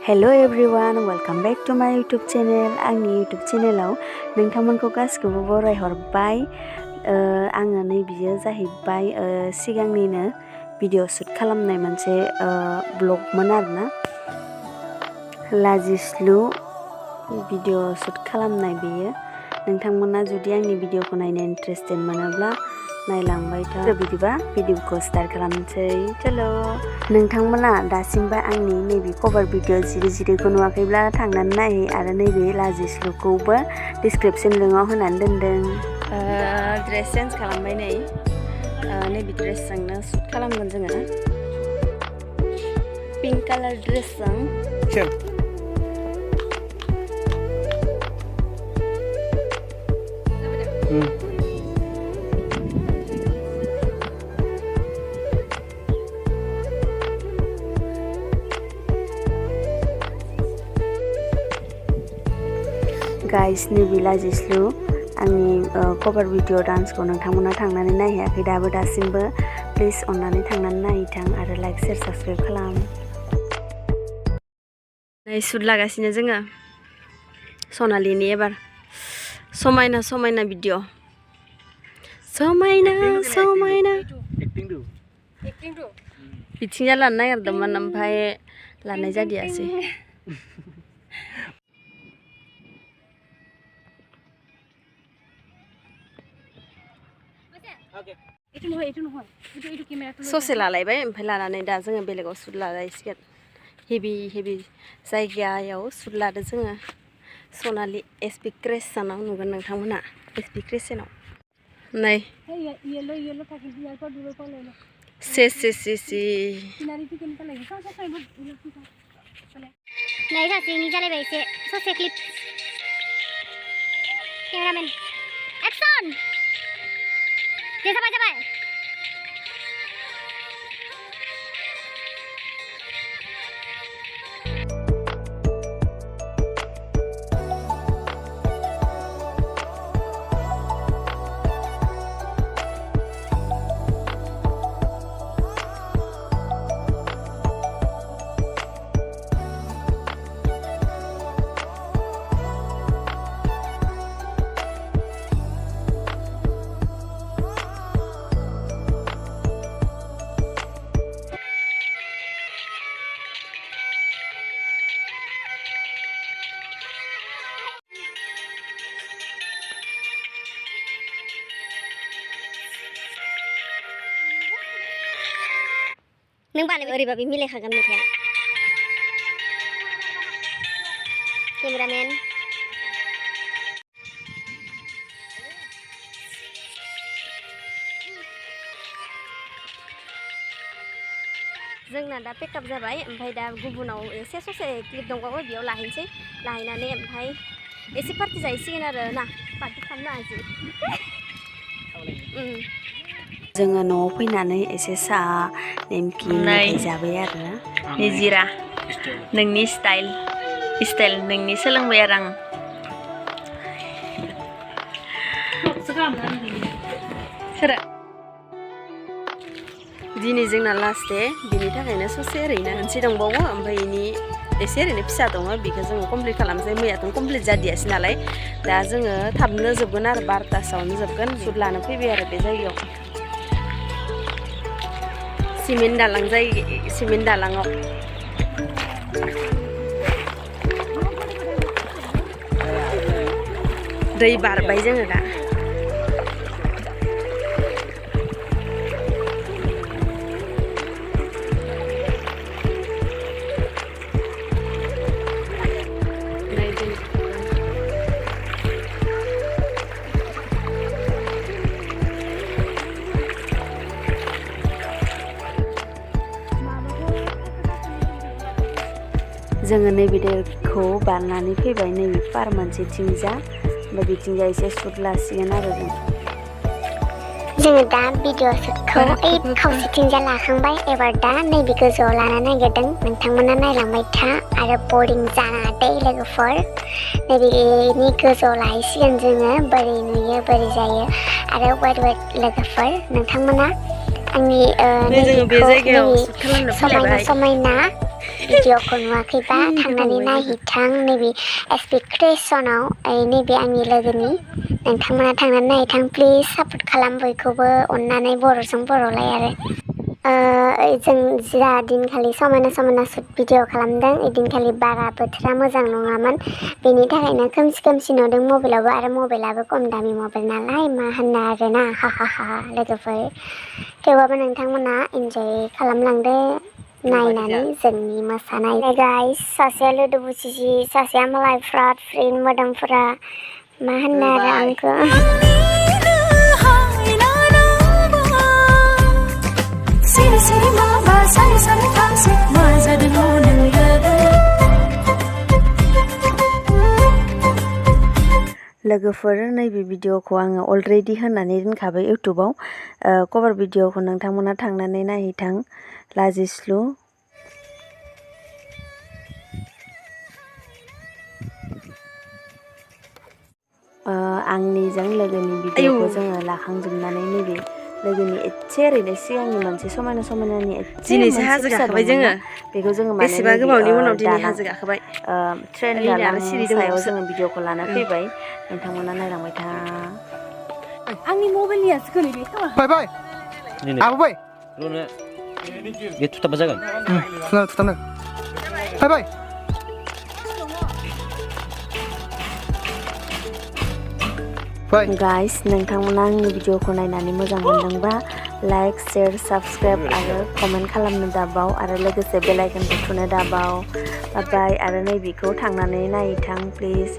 Hello everyone, welcome back to my YouTube channel. Angni YouTube channel नोंथांमोनखौ गासिखौबो बरायहरबाय। आङो नै बियो जाहैबाय सिगांनिनो भिडिअ शुट खालामनाय मोनसे ब्लगमोन आरोना। लाजिस्लु भिडिअ शुट खालामनाय बेयो। नोंथांमोना जुदि आंनि भिडिअखौ नायनो इन्ट्रेस्टेड मोनोब्ला नायलांबाय था। बिदिबा भिडिअखौ स्टार्ट खालामनोसै। चलो नोंथांमोना दासिमबो आंनि नैबे कभार भिडिअ जिरिखौ नुवाखैब्ला थांनानै नायहै आरो नैबे लाजिस्लुखौबो डिसक्रिपशन लिंकआव होनानै दोनदों। ड्रेस चेन्ज खालामबाय नै नैबे ड्रेसजोंनो शुट खालामगोन जोङो। पिंक कालार ड्रेसजों गाइस नैबे लाजिस्लु आंनि कभार भिडिअ डान्सखौ नोंथांमोना थांनानै नायहैयाखै दासिमबो प्लिज अननानै थांनानै नायथां आरो लाइक शेयार साबस्क्राइब खालाम। नै शुट लागासिनो जोङो सनालिनि एबार समायना समायना भिडिअ समायना बिथिंजा लानो नागिरदोंमोन ओमफ्राय लानाय जादियासै। ससे लालायबाय ओमफ्राय लानानै दा जोङो बेलेगाव शुट लालायसिगोन। हेभि जायगायाव शुट लादो जोङो। सनालि एसपि क्रिस्टियानाव नुगोन नोंथांमोनहा एसपि क्रिस्टियानाव। नै नै सासेनि जालायबाय एसे ससे क्लिप। केमेरामेन एक्सन दे जाबाय नों बानायबा ओरैबाबो मिलायखागोन मेथाइआ। केमेरामेन जोंना दा पेकआप जाबाय ओमफ्राय दा गुबुनाव एसे ससे क्लिप दंबावो बेयाव लाहैनोसै। लाहैनानै ओमफ्राय एसे पार्टि जाहैसिगोन आरो ना। पार्टि खालामनो हाजो जोङो न'आव फैनानै एसे साहा नेमखि मेथाइ जाबाय आरो निजिरा नोंनि स्टाइल नोंनि सोलोंबाय आरो आं दिनै जोंना लास्ट डे बिनि थाखायनो ससे ओरैनो मोनसे दंबावो ओमफ्राय इनि एसे ओरैनो फिसा दङ बेखौ जोङो कमप्लिट खालामसै। मैयाथ' कमप्लिट जादियासै नालाय दा जोङो थाबनो जोबगोन आरो 12तासोआवनो जोबगोन। शुट लानो फैबाय आरो बे जायगायाव सिमेन्ट दालाङाव दै बारबाय जोङो दा। जोङो नैबे दैखौ बारनानै फैबाय नैबे पार मोनसेथिंजा ओमफ्राय बिथिंजा एसे शुट लासिगोन आरो जोङो दा भिडिअ शुटखौ खावसेथिंजा लाखांबाय। एबार दा नैबे गोजौआव लानो नागिरदों। नोंथांमोना नायलांबाय था आरो बरिं जानाङा दै लोगोफोर। नैबेनि गोजौआव लाहैसिगोन जोङो। बोरै नुयो बोरै जायो आरो वेट लोगोफोर नोंथांमोना आंनि नैबेखौ समायना भिडिअखौ नुवाखैबा थांनानै नायहैथां नैबे एसपि क्रिएसनाव नैबे आंनि लोगोनि नोंथांमोना थांनानै नायहैथां प्लिज सापर्ट खालाम बयखौबो अननानै बर'जों बर'लाय आरो जों जा दिनखालि समायना समायना शुट भिडिअ खालामदों ओइदिनखालि बारा बोथोरा मोजां नङामोन बेनि थाखायनो खोमसि खोमसि नुदों मबाइलावबो आरो मबाइलाबो खम दामि मबाइल नालाय मा होननो आरोना हा हा हा लोगोफोर थेवबाबो नोंथांमोना इन्जय खालामलांदो नायनानै जोंनि मोसानाय गाइस सासेया लोदो बुसिसि सासेया मालाय फ्रात फ्रिन मोदोमफोरा मा होननो आरो आंखौ लोगोफोर नैबे भिडिअखौ आङो अलरेडि होनानै दोनखाबाय इउटुबाव कभार भिडिअखौ नोंथांमोना थांनानै नायहैथां लाजिस्लु आंनिजों लोगोनि भिडिअखौ जोङो लाखांजोबनानै नैबे लोगोनि एसे ओरैनो सिगांनि मोनसे समायना समायनानि एसे मोनसे फिसा दंमोन बेखौ जोङो माने ट्रेन दालां सायाव जोङो भिडिअखौ लाना फैबाय नोंथांमोना नायलांबाय था आंनि मबाइलनियासो गोलैबाय खोमा बाय आबो बाय बे थुथाबा जागोन थुथाबनो बाय गाइस नोंथांमोना आंनि भिडिअखौ नायनानै मोजां मोनदोंबा लाइक शेयार साबस्क्राइब आरो कमेन्ट खालामनो दाबाव आरो लोगोसे बेल आइकनखौ थुनो दाबाव बाय आरो नैबेखौ थांनानै नायहैथां प्लिज